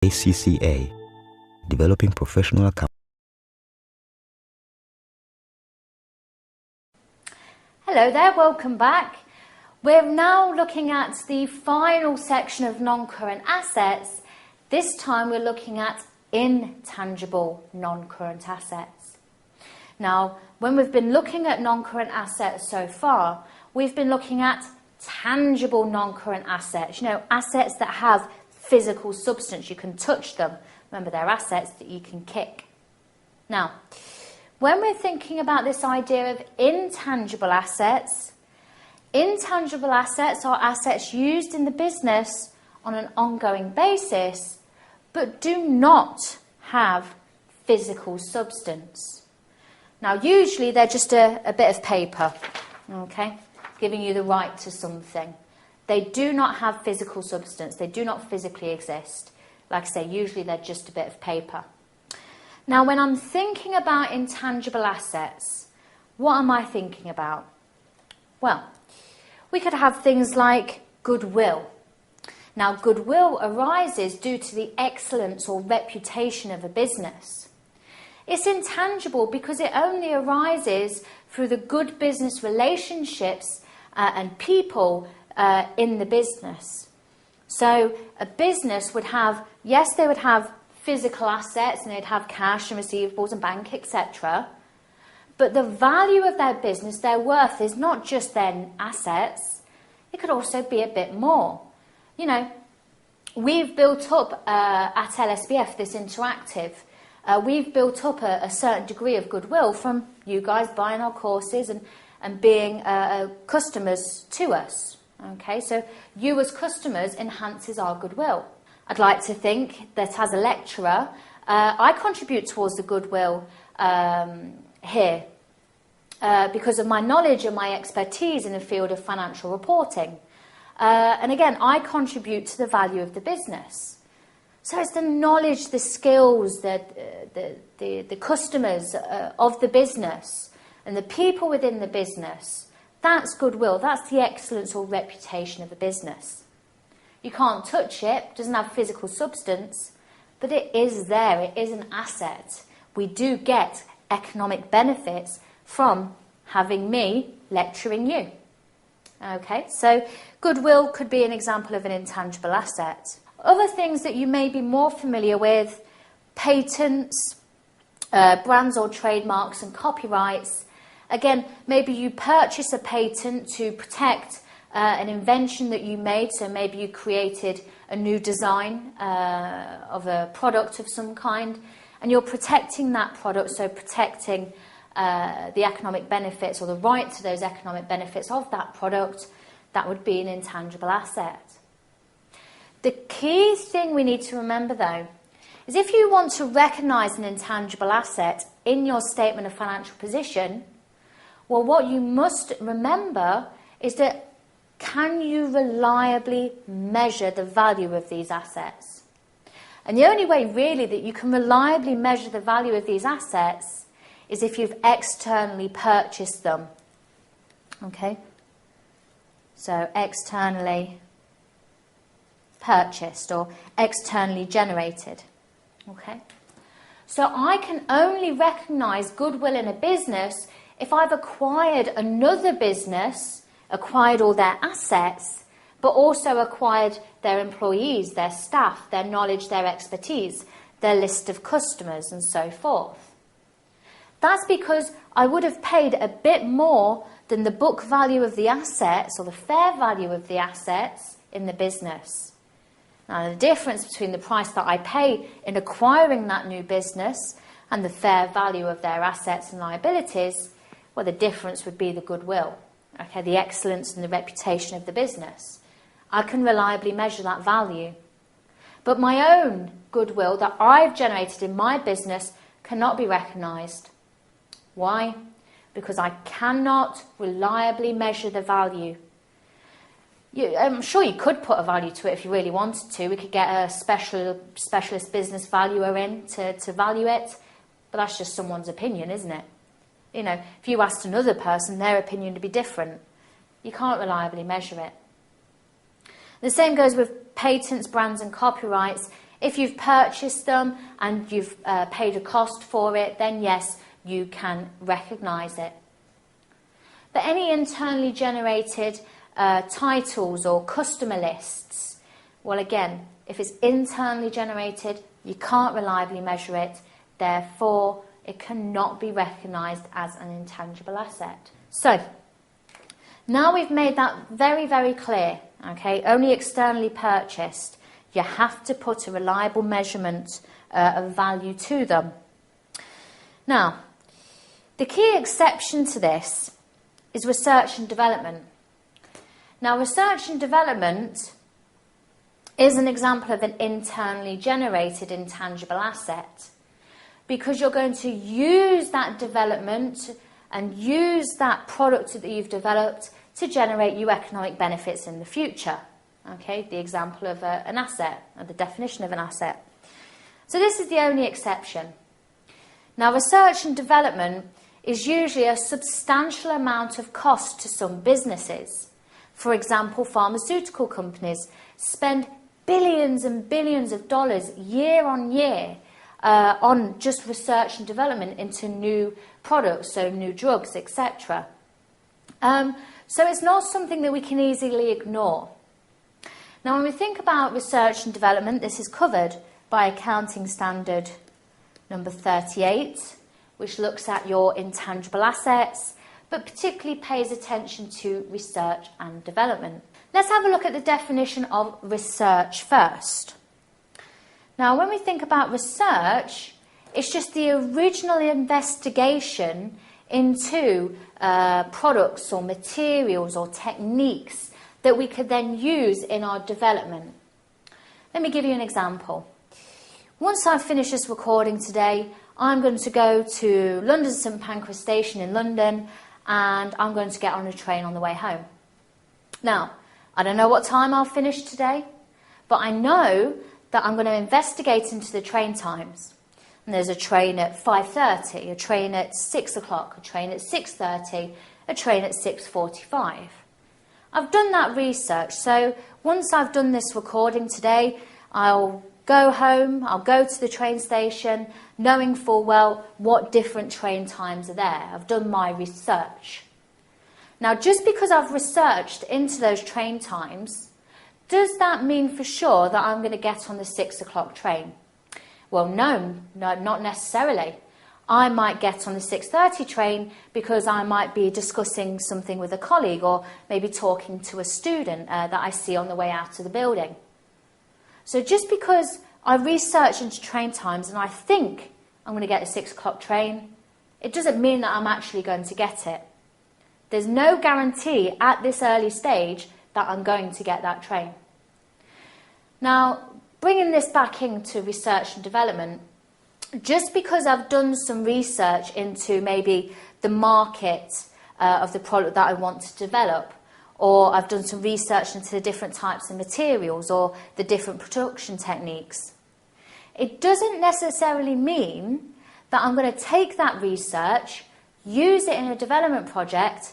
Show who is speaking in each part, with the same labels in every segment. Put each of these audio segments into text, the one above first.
Speaker 1: ACCA, Developing Professional Accountants.
Speaker 2: Hello there, welcome back. We're now looking at the final section of non-current assets. This time we're looking at intangible non-current assets. Now, when we've been looking at non-current assets so far, we've been looking at tangible non-current assets, assets that have physical substance. You can touch them. Remember, they're assets that you can kick. Now, when we're thinking about this idea of intangible assets are assets used in the business on an ongoing basis, but do not have physical substance. Now, usually they're just a bit of paper, okay, giving you the right to something. They do not have physical substance. They do not physically exist. Like I say, usually they're just a bit of paper. Now, when I'm thinking about intangible assets, what am I thinking about? Well, we could have things like goodwill. Now, goodwill arises due to the excellence or reputation of a business. It's intangible because it only arises through the good business relationships and people in the business. So a business would have, yes, they would have physical assets and they'd have cash and receivables and bank, etc. But the value of their business, their worth, is not just their assets. It could also be a bit more. We've built up at LSBF, this interactive, we've built up a certain degree of goodwill from you guys buying our courses and being customers to us. Okay, so you as customers enhances our goodwill. I'd like to think that as a lecturer, I contribute towards the goodwill here because of my knowledge and my expertise in the field of financial reporting. And again, I contribute to the value of the business. So it's the knowledge, the skills, the customers of the business and the people within the business. That's goodwill. That's the excellence or reputation of a business. You can't touch it, doesn't have physical substance, but it is there. It is an asset. We do get economic benefits from having me lecturing you. Okay, so goodwill could be an example of an intangible asset. Other things that you may be more familiar with, patents, brands or trademarks and copyrights. Again, maybe you purchase a patent to protect an invention that you made. So maybe you created a new design of a product of some kind, and you're protecting that product, so protecting the economic benefits or the right to those economic benefits of that product. That would be an intangible asset. The key thing we need to remember, though, is if you want to recognise an intangible asset in your statement of financial position, well, what you must remember is that can you reliably measure the value of these assets? And the only way really that you can reliably measure the value of these assets is if you've externally purchased them. Okay? So externally purchased or externally generated. Okay? So I can only recognise goodwill in a business if I've acquired another business, acquired all their assets, but also acquired their employees, their staff, their knowledge, their expertise, their list of customers, and so forth. That's because I would have paid a bit more than the book value of the assets or the fair value of the assets in the business. Now, the difference between the price that I pay in acquiring that new business and the fair value of their assets and liabilities, well, the difference would be the goodwill, okay, the excellence and the reputation of the business. I can reliably measure that value. But my own goodwill that I've generated in my business cannot be recognised. Why? Because I cannot reliably measure the value. I'm sure you could put a value to it if you really wanted to. We could get a specialist business valuer in to value it, but that's just someone's opinion, isn't it? If you asked another person, their opinion would be different. You can't reliably measure it. The same goes with patents, brands and copyrights. If you've purchased them and you've paid a cost for it, then yes, you can recognise it. But any internally generated titles or customer lists, well, again, if it's internally generated, you can't reliably measure it, therefore it cannot be recognised as an intangible asset. So, now we've made that very, very clear, okay, only externally purchased, you have to put a reliable measurement of value to them. Now, the key exception to this is research and development. Now, research and development is an example of an internally generated intangible asset, because you're going to use that development and use that product that you've developed to generate you economic benefits in the future. Okay, the example of an asset, or the definition of an asset. So this is the only exception. Now, research and development is usually a substantial amount of cost to some businesses. For example, pharmaceutical companies spend billions and billions of dollars year on year on just research and development into new products, so new drugs, etc. So it's not something that we can easily ignore. Now, when we think about research and development, this is covered by Accounting Standard number 38, which looks at your intangible assets, but particularly pays attention to research and development. Let's have a look at the definition of research first. Now, when we think about research, it's just the original investigation into products or materials or techniques that we could then use in our development. Let me give you an example. Once I've finished this recording today, I'm going to go to London St Pancras Station in London, and I'm going to get on a train on the way home. Now, I don't know what time I'll finish today, but I know that I'm going to investigate into the train times. And there's a train at 5:30, a train at 6 o'clock, a train at 6:30, a train at 6:45. I've done that research, so once I've done this recording today, I'll go home, I'll go to the train station, knowing full well what different train times are there. I've done my research. Now, just because I've researched into those train times, does that mean for sure that I'm going to get on the 6 o'clock train? Well, no, not necessarily. I might get on the 6:30 train because I might be discussing something with a colleague, or maybe talking to a student that I see on the way out of the building. So just because I research into train times and I think I'm going to get a 6 o'clock train, it doesn't mean that I'm actually going to get it. There's no guarantee at this early stage that I'm going to get that train. Now, bringing this back into research and development, just because I've done some research into maybe the market of the product that I want to develop, or I've done some research into the different types of materials or the different production techniques, it doesn't necessarily mean that I'm going to take that research, use it in a development project,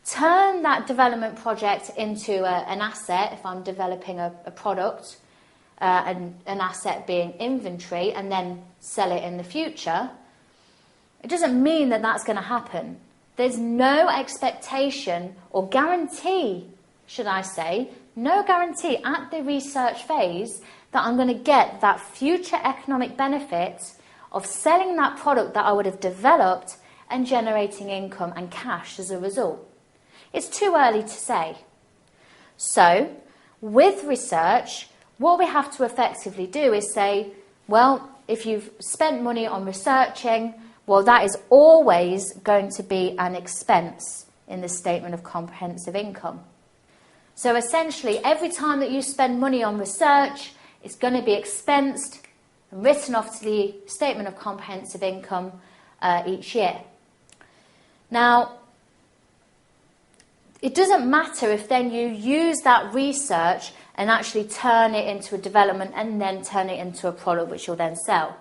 Speaker 2: turn that development project into an asset if I'm developing a product, and an asset being inventory, and then sell it in the future. It doesn't mean that that's going to happen. There's no expectation or guarantee, should I say, no guarantee at the research phase that I'm going to get that future economic benefit of selling that product that I would have developed and generating income and cash as a result. It's too early to say. So, with research, what we have to effectively do is say, well, if you've spent money on researching, well, that is always going to be an expense in the statement of comprehensive income. So essentially, every time that you spend money on research, it's going to be expensed and written off to the statement of comprehensive income each year. Now, it doesn't matter if then you use that research and actually turn it into a development and then turn it into a product which you'll then sell.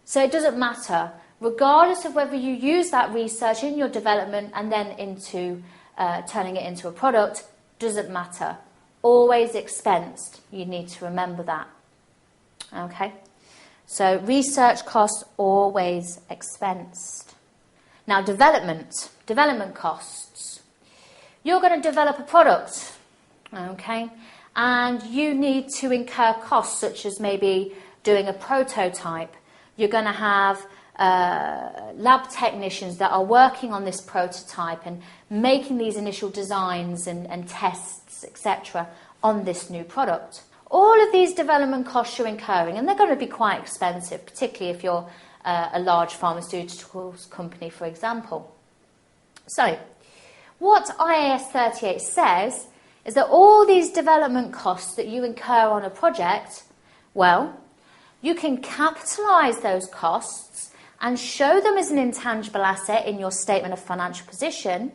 Speaker 2: So it doesn't matter, regardless of whether you use that research in your development and then into turning it into a product, doesn't matter. Always expensed. You need to remember that. Okay, so research costs always expensed. Now development costs. You're going to develop a product, okay, and you need to incur costs such as maybe doing a prototype. You're going to have lab technicians that are working on this prototype and making these initial designs and tests, etc., on this new product. All of these development costs you're incurring, and they're going to be quite expensive, particularly if you're a large pharmaceuticals company, for example. So, what IAS 38 says is that all these development costs that you incur on a project, well, you can capitalise those costs and show them as an intangible asset in your statement of financial position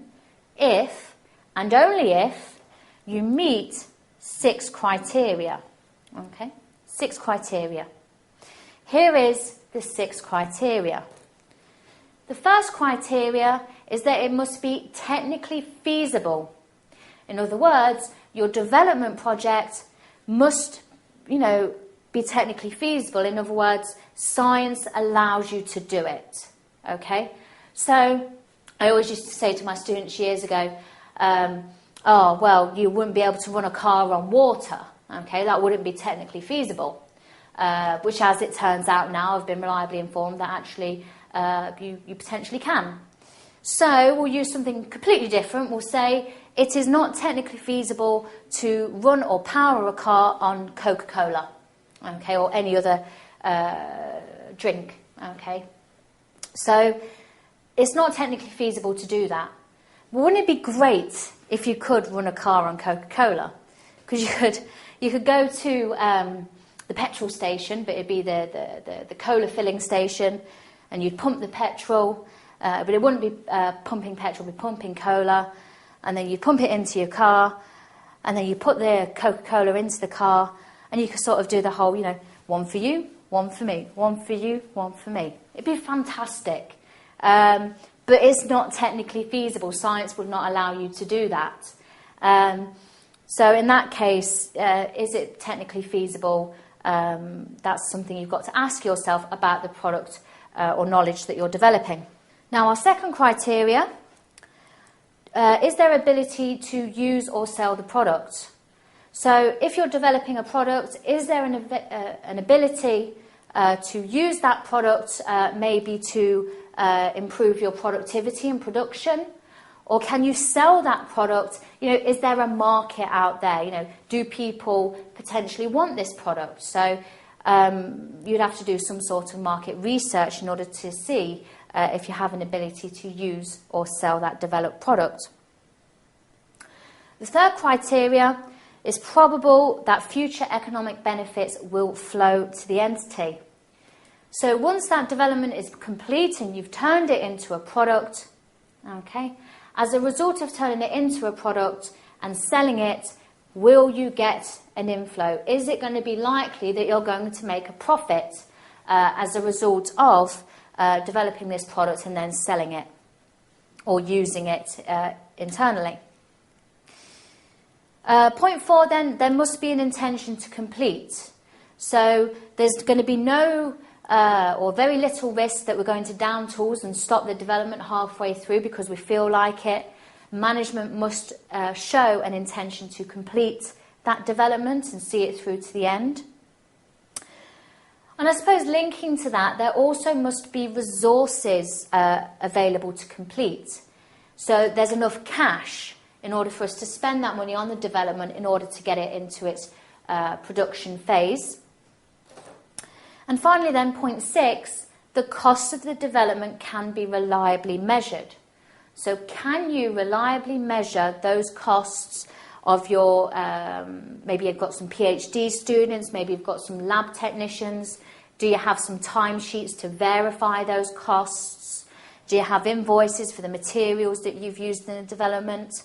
Speaker 2: if, and only if, you meet 6 criteria. Okay, 6 criteria. Here is the 6 criteria. The first criteria is that it must be technically feasible. In other words, your development project must, be technically feasible. In other words, science allows you to do it. Okay? So, I always used to say to my students years ago, you wouldn't be able to run a car on water. Okay, that wouldn't be technically feasible. Which, as it turns out now, I've been reliably informed that actually you potentially can. So we'll use something completely different. We'll say it is not technically feasible to run or power a car on Coca-Cola, okay, or any other drink. Okay, so it's not technically feasible to do that. But wouldn't it be great if you could run a car on Coca-Cola? Because you could go to the petrol station, but it'd be the cola filling station, and you'd pump the petrol, but it wouldn't be pumping petrol, it'd be pumping cola, and then you'd pump it into your car, and then you put the Coca-Cola into the car, and you could sort of do the whole, one for you, one for me, one for you, one for me. It'd be fantastic. But it's not technically feasible. Science would not allow you to do that. So in that case, is it technically feasible? That's something you've got to ask yourself about the product or knowledge that you're developing. Now, our second criteria, is there ability to use or sell the product? So if you're developing a product, is there an ability to use that product maybe to improve your productivity and production? Or can you sell that product? Is there a market out there? Do people potentially want this product? So you'd have to do some sort of market research in order to see if you have an ability to use or sell that developed product. The third criteria is probable that future economic benefits will flow to the entity. So once that development is complete and you've turned it into a product, okay, as a result of turning it into a product and selling it, will you get an inflow? Is it going to be likely that you're going to make a profit as a result of developing this product and then selling it or using it internally? Point 4 then, there must be an intention to complete. So there's going to be no or very little risk that we're going to down tools and stop the development halfway through because we feel like it. Management must show an intention to complete that development and see it through to the end. And I suppose linking to that, there also must be resources available to complete. So there's enough cash in order for us to spend that money on the development in order to get it into its production phase. And finally then, point 6, the cost of the development can be reliably measured. So can you reliably measure those costs of your, maybe you've got some PhD students, maybe you've got some lab technicians. Do you have some timesheets to verify those costs? Do you have invoices for the materials that you've used in the development?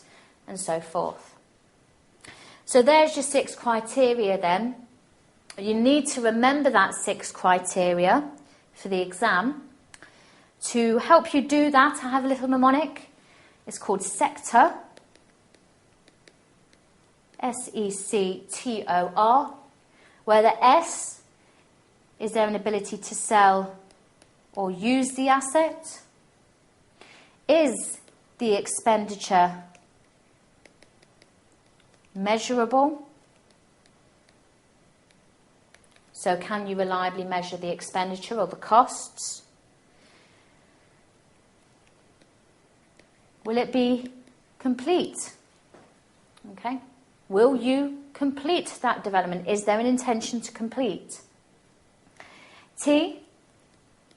Speaker 2: And so forth. So there's your 6 criteria then. You need to remember that 6 criteria for the exam. To help you do that, I have a little mnemonic. It's called SECTOR. S-E-C-T-O-R. Where the S Is there an ability to sell or use the asset? Is the expenditure measurable? So can you reliably measure the expenditure or the costs? Will it be complete? Okay. Will you complete that development? Is there an intention to complete? T,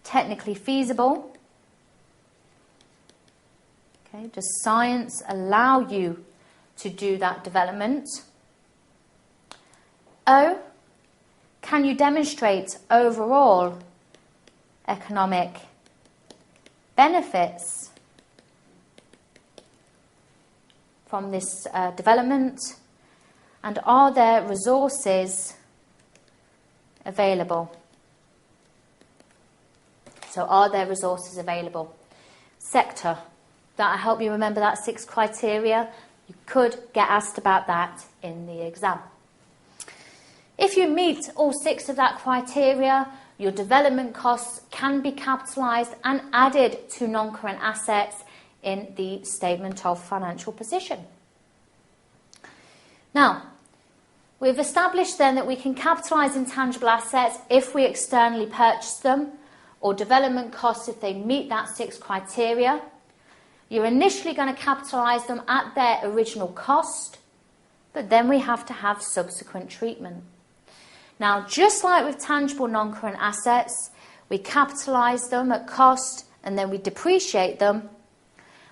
Speaker 2: technically feasible. Okay. Does science allow you to do that development? O, can you demonstrate overall economic benefits from this development? And are there resources available? So are there resources available? Sector. That'll help you remember that 6 criteria. You could get asked about that in the exam. If you meet all 6 of that criteria, your development costs can be capitalised and added to non-current assets in the statement of financial position. Now, we've established then that we can capitalise intangible assets if we externally purchase them, or development costs if they meet that 6 criteria. You're initially going to capitalise them at their original cost, but then we have to have subsequent treatment. Now, just like with tangible non-current assets, we capitalise them at cost and then we depreciate them.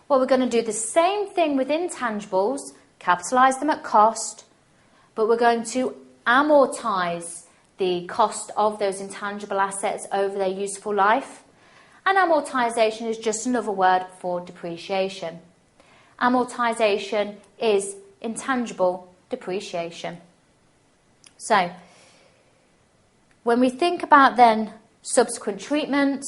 Speaker 2: Well, we're going to do the same thing with intangibles, capitalise them at cost, but we're going to amortise the cost of those intangible assets over their useful life. And amortisation is just another word for depreciation. Amortisation is intangible depreciation. So, when we think about then subsequent treatment,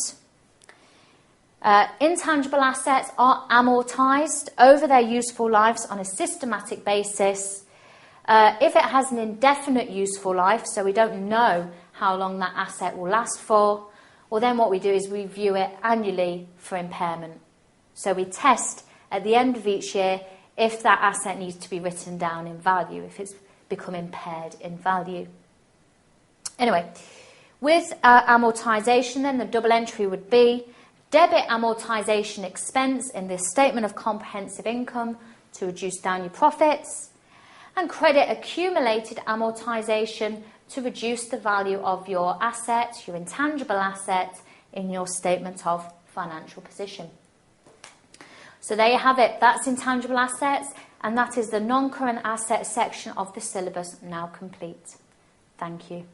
Speaker 2: intangible assets are amortised over their useful lives on a systematic basis. If it has an indefinite useful life, so we don't know how long that asset will last for, well then what we do is review it annually for impairment. So we test at the end of each year if that asset needs to be written down in value, if it's become impaired in value. Anyway, with amortisation then, the double entry would be debit amortisation expense in this statement of comprehensive income to reduce down your profits, and credit accumulated amortisation to reduce the value of your assets, your intangible assets, in your statement of financial position. So there you have it. That's intangible assets, and that is the non-current assets section of the syllabus now complete. Thank you.